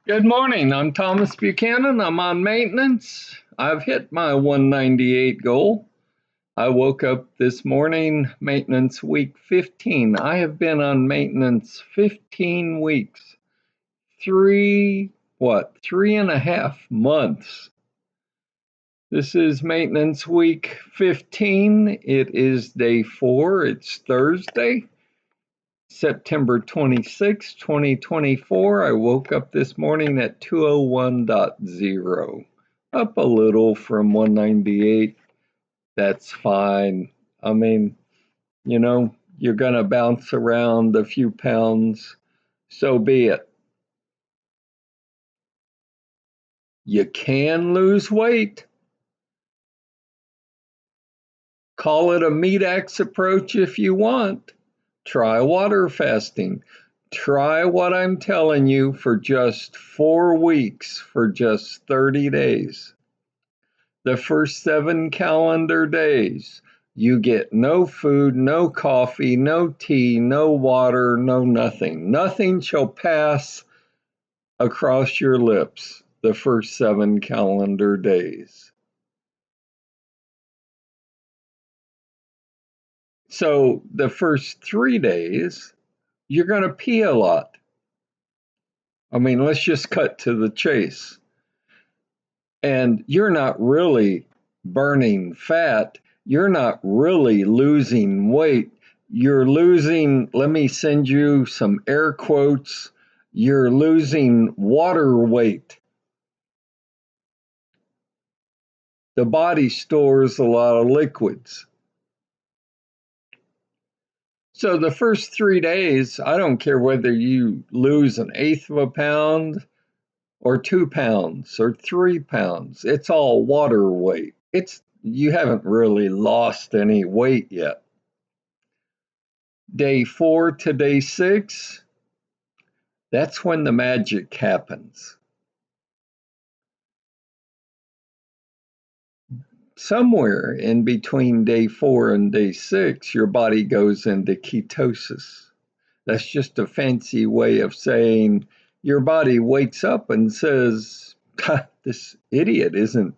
Good morning. I'm Thomas Buchanan. I'm on maintenance. I've hit my 198 goal. I woke up this morning, maintenance week 15. I have been on maintenance 15 weeks. 3.5 months. This is maintenance week 15. It is day 4. It's Thursday, September 26, 2024. I woke up this morning at 201.0, up a little from 198. That's fine. I mean, you're going to bounce around a few pounds, so be it. You can lose weight. Call it a meat axe approach if you want. Try water fasting. Try what I'm telling you for just 4 weeks, for just 30 days. The first 7 calendar days, you get no food, no coffee, no tea, no water, no nothing. Nothing shall pass across your lips the first 7 calendar days. So the first 3 days, you're going to pee a lot. I mean, let's just cut to the chase. And you're not really burning fat. You're not really losing weight. You're losing, let me send you some air quotes, you're losing water weight. The body stores a lot of liquids. So the first 3 days, I don't care whether you lose 1/8 of a pound or 2 pounds or 3 pounds, it's all water weight. You haven't really lost any weight yet. Day 4 to day 6, that's when the magic happens. Somewhere in between day 4 and day 6, your body goes into ketosis. That's just a fancy way of saying your body wakes up and says, this idiot isn't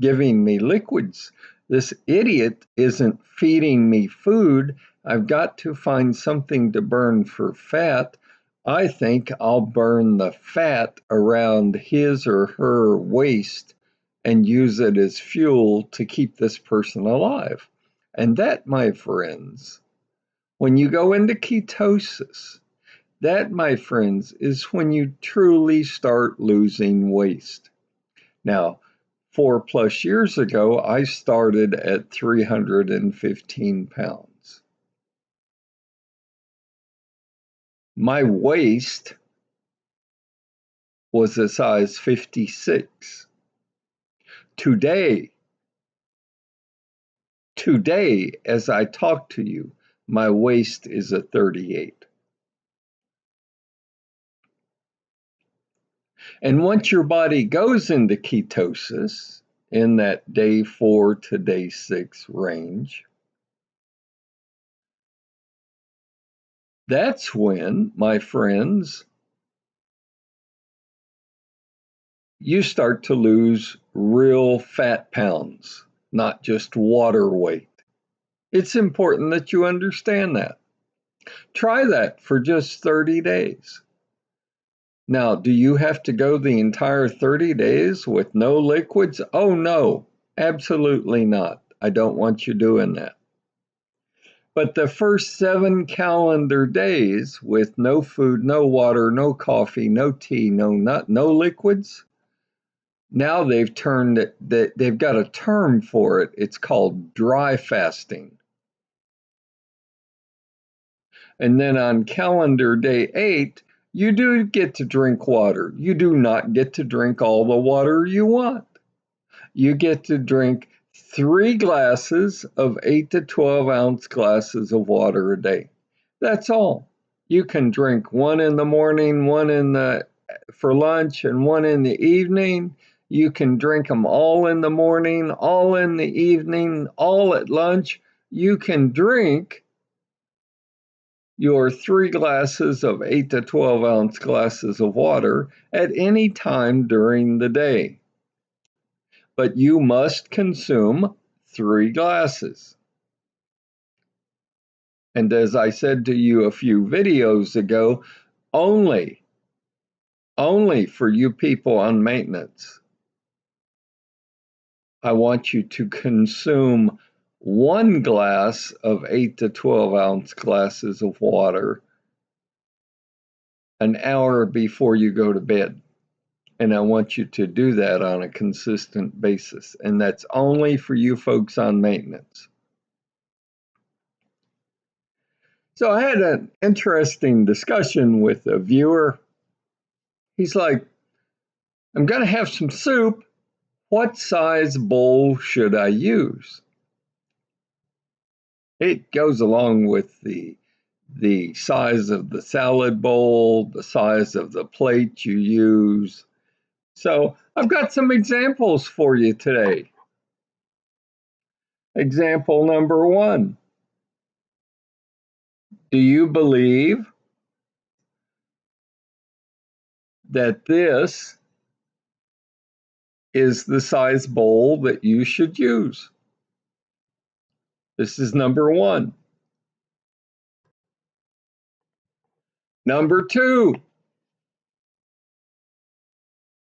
giving me liquids. This idiot isn't feeding me food. I've got to find something to burn for fat. I think I'll burn the fat around his or her waist and use it as fuel to keep this person alive. And that, my friends, when you go into ketosis, that, my friends, is when you truly start losing waste. Now, 4+ years ago, I started at 315 pounds. My waist was a size 56. Today, as I talk to you, my waist is a 38. And once your body goes into ketosis, in that day 4 to day 6 range, that's when, my friends, you start to lose real fat pounds, not just water weight. It's important that you understand that. Try that for just 30 days. Now, do you have to go the entire 30 days with no liquids? Oh, no, absolutely not. I don't want you doing that. But the first 7 calendar days with no food, no water, no coffee, no tea, no liquids, now they've got a term for it. It's called dry fasting. And then on calendar day 8, you do get to drink water. You do not get to drink all the water you want. You get to drink 3 glasses of 8 to 12 ounce glasses of water a day. That's all. You can drink 1 in the morning, 1 for lunch, and 1 in the evening. You can drink them all in the morning, all in the evening, all at lunch. You can drink your 3 glasses of 8 to 12 ounce glasses of water at any time during the day. But you must consume 3 glasses. And as I said to you a few videos ago, only for you people on maintenance, I want you to consume 1 glass of 8 to 12 ounce glasses of water an hour before you go to bed. And I want you to do that on a consistent basis. And that's only for you folks on maintenance. So I had an interesting discussion with a viewer. He's like, I'm going to have some soup. What size bowl should I use? It goes along with the size of the salad bowl, the size of the plate you use. So I've got some examples for you today. Example number 1. Do you believe that this is the size bowl that you should use? This is number 1. Number 2.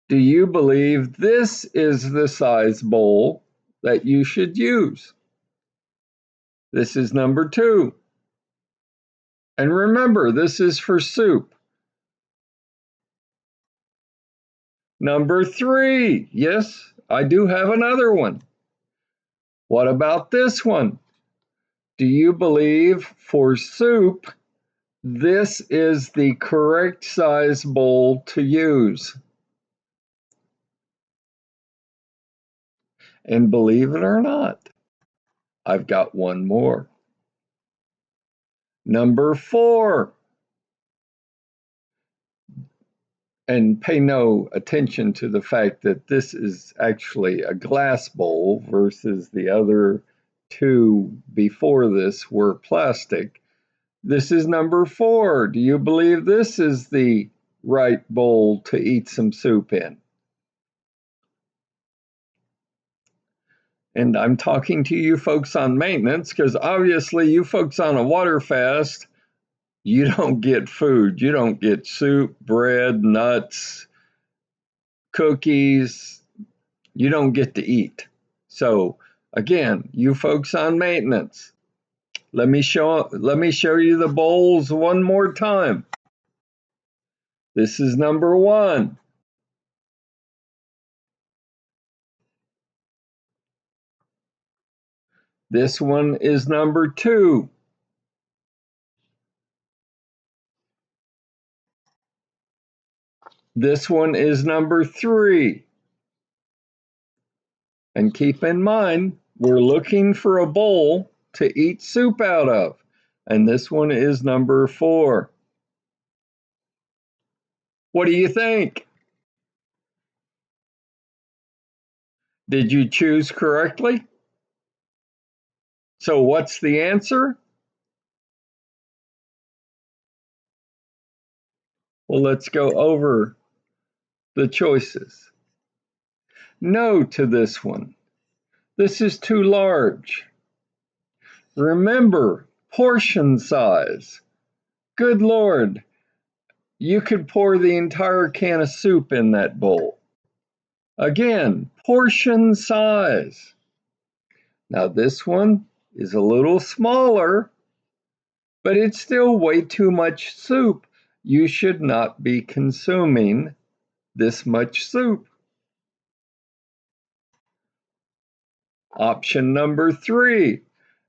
Do you believe this is the size bowl that you should use? This is number 2. And remember, this is for soup. Number 3. Yes, I do have another one. What about this one? Do you believe for soup, this is the correct size bowl to use? And believe it or not, I've got one more. Number 4. And pay no attention to the fact that this is actually a glass bowl versus the other 2 before this were plastic. This is number 4. Do you believe this is the right bowl to eat some soup in? And I'm talking to you folks on maintenance because obviously you folks on a water fast, you don't get food. You don't get soup, bread, nuts, cookies. You don't get to eat. So again, you folks on maintenance, let me show you the bowls one more time. This is number 1. This one is number 2. This one is number 3. And keep in mind, we're looking for a bowl to eat soup out of. And this one is number 4. What do you think? Did you choose correctly? So what's the answer? Well, let's go over the choices. No to this one. This is too large. Remember, portion size. Good Lord, you could pour the entire can of soup in that bowl. Again, portion size. Now this one is a little smaller, but it's still way too much soup. You should not be consuming this much soup. Option number 3.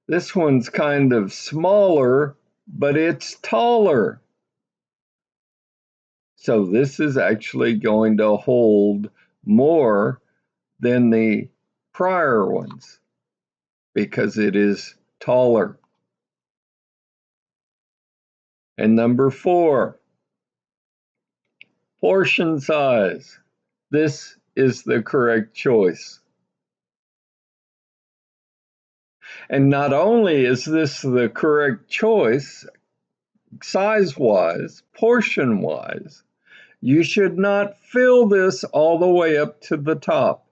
This one's kind of smaller, but it's taller. So this is actually going to hold more than the prior ones because it is taller. And number 4, portion size. This is the correct choice. And not only is this the correct choice, size-wise, portion-wise, you should not fill this all the way up to the top.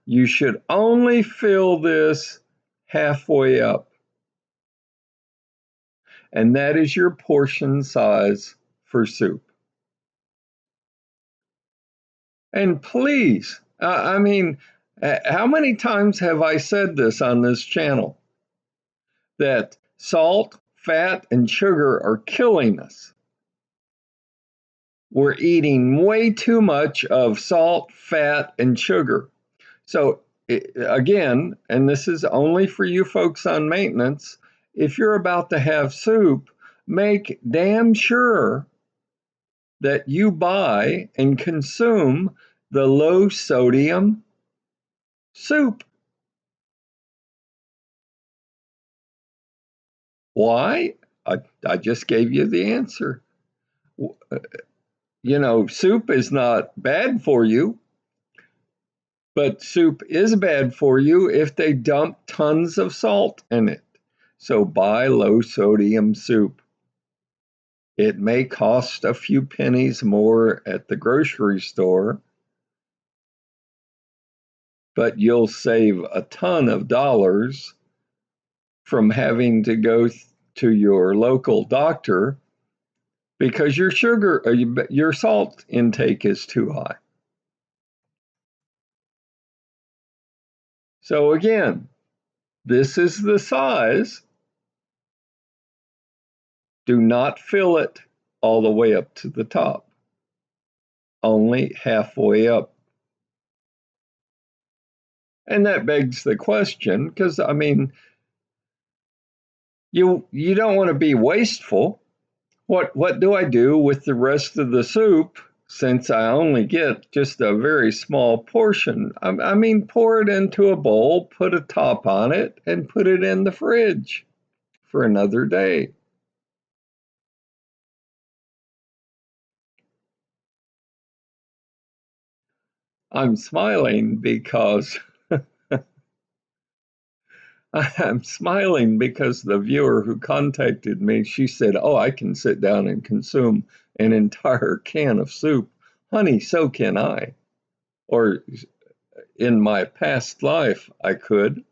You should only fill this halfway up. And that is your portion size for soup. And please, I mean, how many times have I said this on this channel? That salt, fat, and sugar are killing us. We're eating way too much of salt, fat, and sugar. So again, and this is only for you folks on maintenance, if you're about to have soup, make damn sure that you buy and consume the low sodium soup. Why? I just gave you the answer. You know, soup is not bad for you, but soup is bad for you if they dump tons of salt in it. So buy low sodium soup. It may cost a few pennies more at the grocery store, but you'll save a ton of dollars from having to go to your local doctor because your sugar or your salt intake is too high. So again, this is the size. Do not fill it all the way up to the top, only halfway up. And that begs the question, because I mean, you don't want to be wasteful. What do I do with the rest of the soup since I only get just a very small portion? I mean, pour it into a bowl, put a top on it, and put it in the fridge for another day. I'm smiling because I'm smiling because the viewer who contacted me, she said, "Oh, I can sit down and consume an entire can of soup." Honey, so can I. Or in my past life, I could,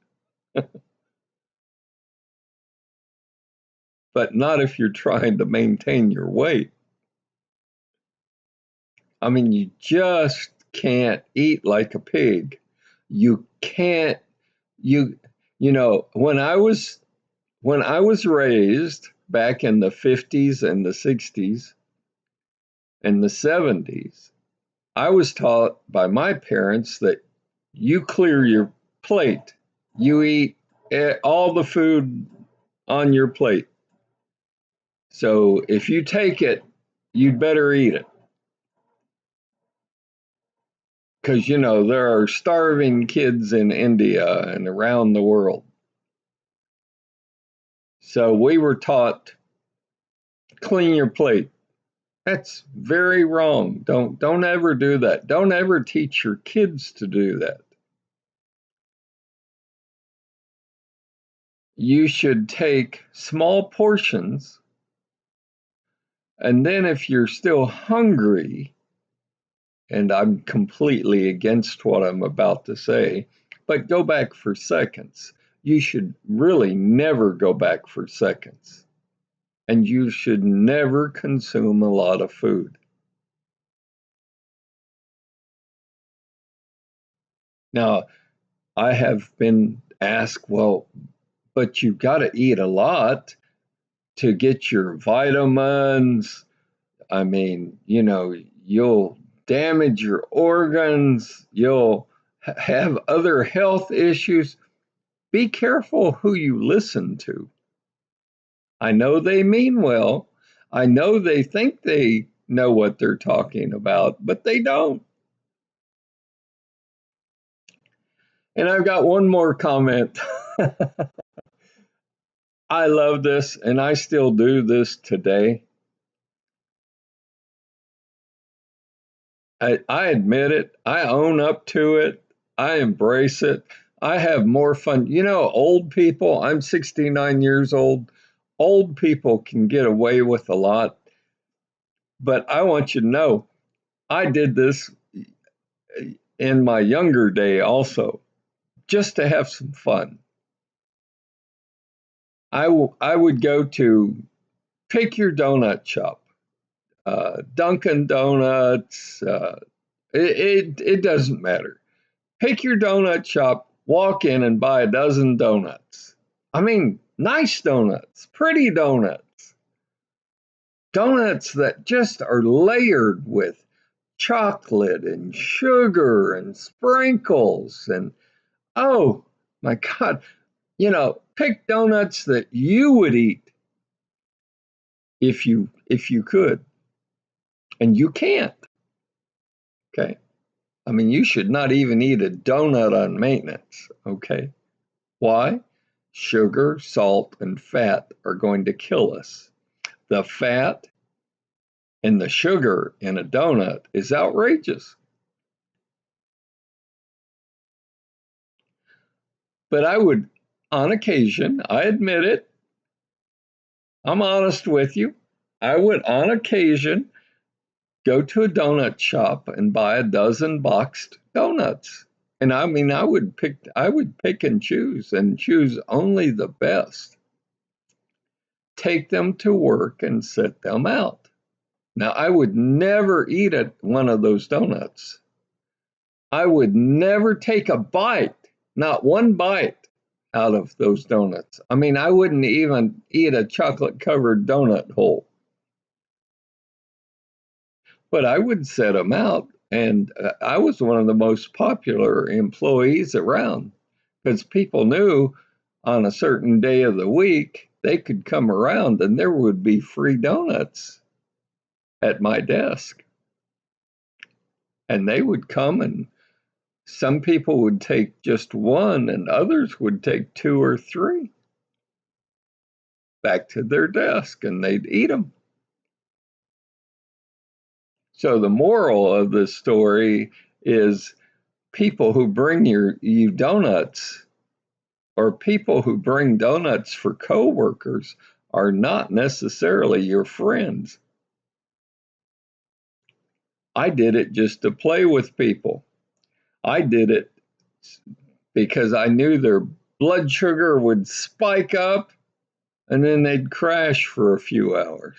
but not if you're trying to maintain your weight. I mean, you just can't eat like a pig. You can't, you know, when I was raised back in the 50s and the 60s and the 70s, I was taught by my parents that you clear your plate. You eat all the food on your plate. So if you take it, you'd better eat it. Because, you know, there are starving kids in India and around the world. So we were taught, clean your plate. That's very wrong. Don't ever do that. Don't ever teach your kids to do that. You should take small portions, and then if you're still hungry, and I'm completely against what I'm about to say, but go back for seconds. You should really never go back for seconds. And you should never consume a lot of food. Now, I have been asked, well, but you've got to eat a lot to get your vitamins. I mean, you know, you'll damage your organs, you'll have other health issues. Be careful who you listen to. I know they mean well. I know they think they know what they're talking about, but they don't. And I've got one more comment. I love this, and I still do this today. I admit it. I own up to it. I embrace it. I have more fun. You know, old people, I'm 69 years old. old people can get away with a lot, but I want you to know I did this in my younger day also, just to have some fun. I would go to pick your donut shop, Dunkin' Donuts. It doesn't matter. Pick your donut shop, walk in and buy a dozen donuts. I mean, nice donuts, pretty donuts, donuts that just are layered with chocolate and sugar and sprinkles and oh my God, pick donuts that you would eat if you could, and you can't. Okay, I mean, you should not even eat a donut on maintenance. Okay, why? Sugar, salt, and fat are going to kill us. The fat and the sugar in a donut is outrageous. But I would, on occasion, I admit it, I'm honest with you, I would, on occasion, go to a donut shop and buy a dozen boxed donuts. And I mean, I would pick and choose only the best. Take them to work and set them out. Now, I would never eat one of those donuts. I would never take a bite, not one bite out of those donuts. I mean, I wouldn't even eat a chocolate covered donut whole, but I would set them out. And I was one of the most popular employees around because people knew on a certain day of the week they could come around and there would be free donuts at my desk. And they would come, and some people would take just one and others would take two or three back to their desk and they'd eat them. So the moral of this story is people who bring you donuts or people who bring donuts for coworkers are not necessarily your friends. I did it just to play with people. I did it because I knew their blood sugar would spike up and then they'd crash for a few hours.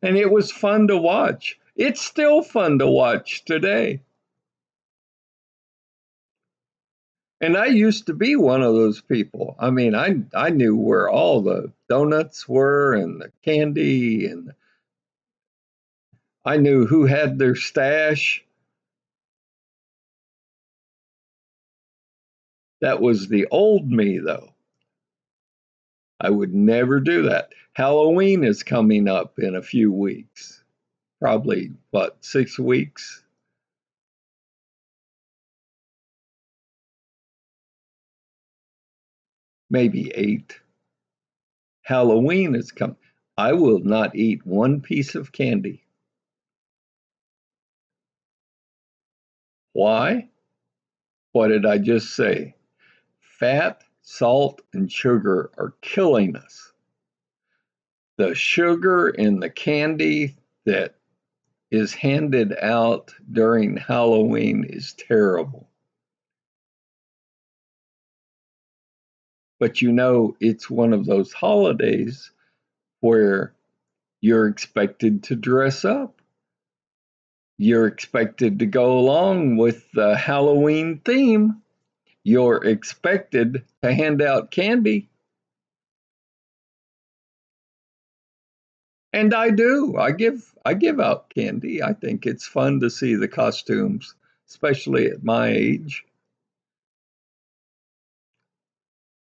And it was fun to watch. It's still fun to watch today. And I used to be one of those people. I mean, I knew where all the donuts were and the candy, and I knew who had their stash. That was the old me, though. I would never do that. Halloween is coming up in a few weeks. Probably, what, 6 weeks? Maybe 8. Halloween is coming. I will not eat one piece of candy. Why? What did I just say? Fat, salt, and sugar are killing us. The sugar in the candy that is handed out during Halloween is terrible. But it's one of those holidays where you're expected to dress up. You're expected to go along with the Halloween theme. You're expected to hand out candy. And I do. I give out candy. I think it's fun to see the costumes, especially at my age.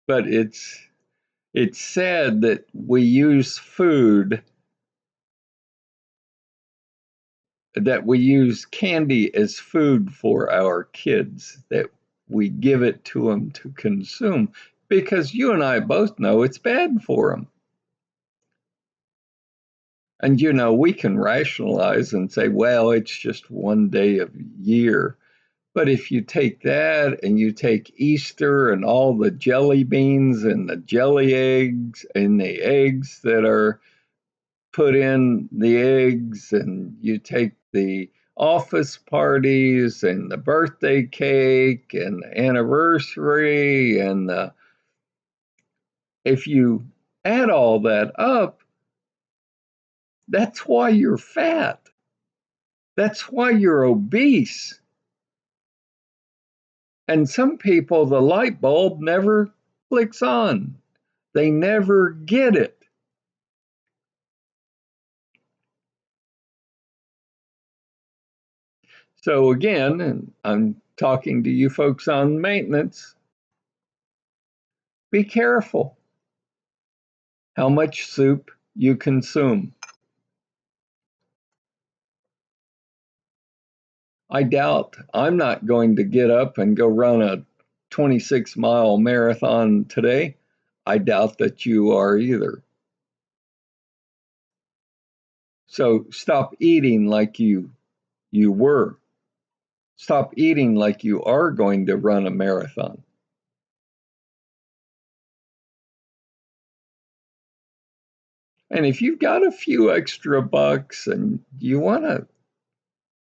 But it's sad that we use candy as food for our kids, that we give it to them to consume because you and I both know it's bad for them. And we can rationalize and say, well, it's just one day of year. But if you take that and you take Easter and all the jelly beans and the jelly eggs and the eggs that are put in the eggs, and you take the office parties and the birthday cake and the anniversary, and if you add all that up, that's why you're fat. That's why you're obese. And some people, the light bulb never clicks on. They never get it. So again, and I'm talking to you folks on maintenance, be careful how much soup you consume. I doubt I'm not going to get up and go run a 26-mile marathon today. I doubt that you are either. So stop eating like you were. Stop eating like you are going to run a marathon. And if you've got a few extra bucks and you want to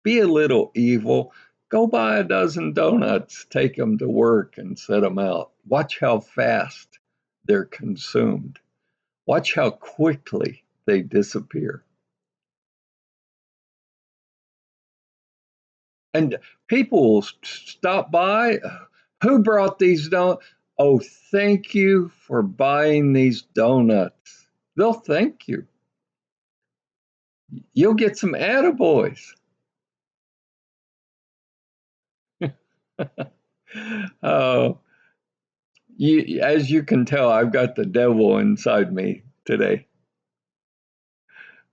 be a little evil, go buy a dozen donuts, take them to work and set them out. Watch how fast they're consumed. Watch how quickly they disappear. And people will stop by. Who brought these donuts? Oh, thank you for buying these donuts. They'll thank you. You'll get some attaboys. Oh, as you can tell, I've got the devil inside me today.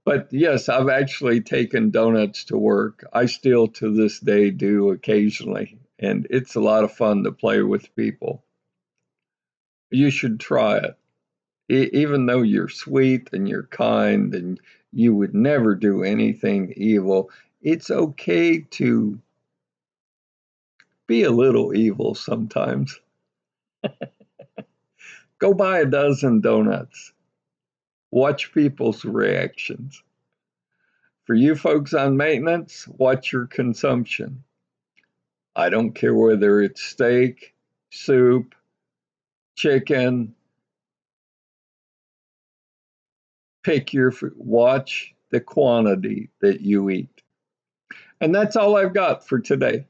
But yes, I've actually taken donuts to work. I still to this day do occasionally, and it's a lot of fun to play with people. You should try it. Even though you're sweet and you're kind and you would never do anything evil, it's okay to be a little evil sometimes. Go buy a dozen donuts. Watch people's reactions. For you folks on maintenance, watch your consumption. I don't care whether it's steak, soup, chicken, pick your food. Watch the quantity that you eat. And that's all I've got for today.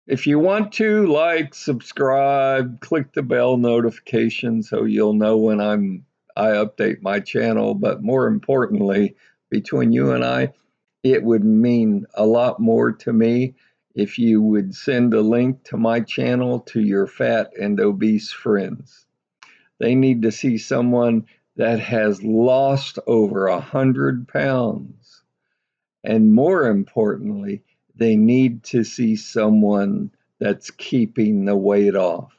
If you want to, like, subscribe, click the bell notification so you'll know when I update my channel. But more importantly, between you and I, it would mean a lot more to me if you would send a link to my channel to your fat and obese friends. They need to see someone that has lost over 100 pounds. And more importantly, they need to see someone that's keeping the weight off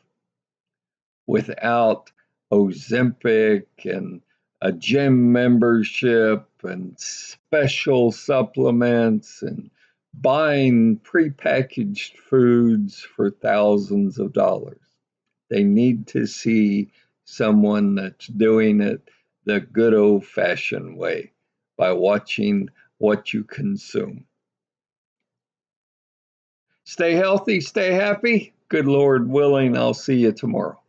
without Ozempic and a gym membership and special supplements and buying prepackaged foods for thousands of dollars. They need to see someone that's doing it the good old-fashioned way by watching what you consume. Stay healthy, stay happy. Good Lord willing, I'll see you tomorrow.